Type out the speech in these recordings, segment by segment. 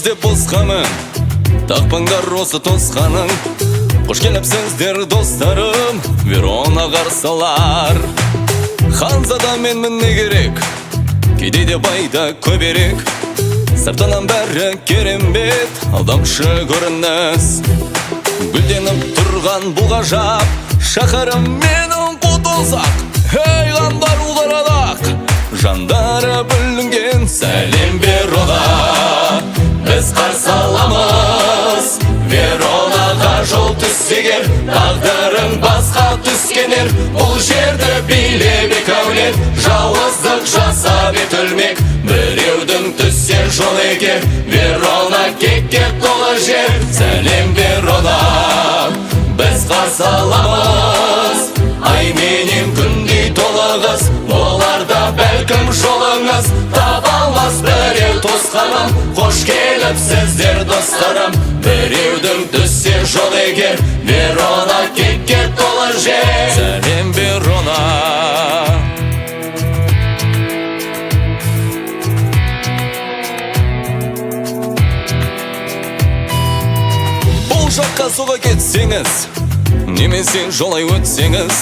деп босқамын, тақпаңдар осы тосқаның. Қош келіпсіздер достарым, Верона қарсылар. Ханзада менмін не керек, кедейде байда көберек. Сыртынан бәрі керембет, алдамшы көрініс. Гүлденіп тұрған бұл ғажап, шақарым менің құтылсақ. Ей ғандар ұларадақ, жандары бүлінген сәлем Верона. Біз қарсы аламыз, Веронаға жол түссегер, тағдырың басқа түскенер. Бұл жерді билебек әулет, жауыздық жасап етілмек. Біреудің түссер жол егер, Верона кекке толы жер. Сәлем Верона, біз қарсы аламыз, ай менен күндей толығыз. Оларда бәлкім жолыңыз таба алмас біреу тосқаным. Қош келіпсіздер достарым, біреудің түссер жол егер, Верона кекке толы жер. Сәлем Верона. Жаққа соға кетсеңіз, немесе жолай өтсеңіз,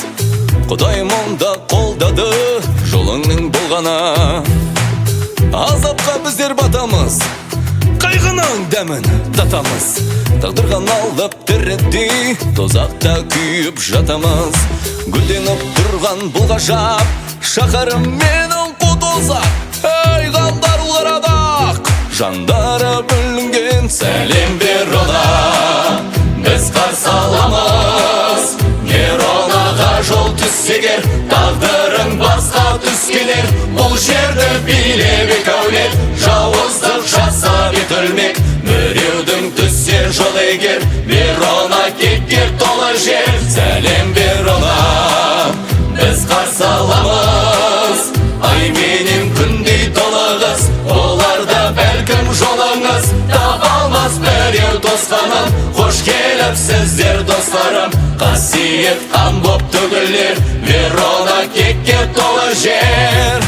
Құдайым онда қолдады жолыңның болғана. Азапқа біздер батамыз, қайғының дәмін татамыз. Тағдырған алып тірідей, тозақта күйіп жатамыз. Гүлденіп тұрған бұл ғажап, шақарым менің құтылсақ. Ей ғандар ұларадақ, жандары бүлінген сәлем Верона. Біз қарсы аламыз, Веронаға жол түссегер, тағдырың басқа түскенер. Бұл жерді билебек әулет, жауыздық жасап етілмек. Біреудің түссер жол егер, Верона кекке толы жер. Сәлем Верона, біз қарсы аламыз, ай менен күндей толығыз. Оларда бәлкім жолыңыз таба алмас біреу тосқаным. Қош келіпсіздер достарым, қасиет қан боп төгілер, Верона кекке толы жер.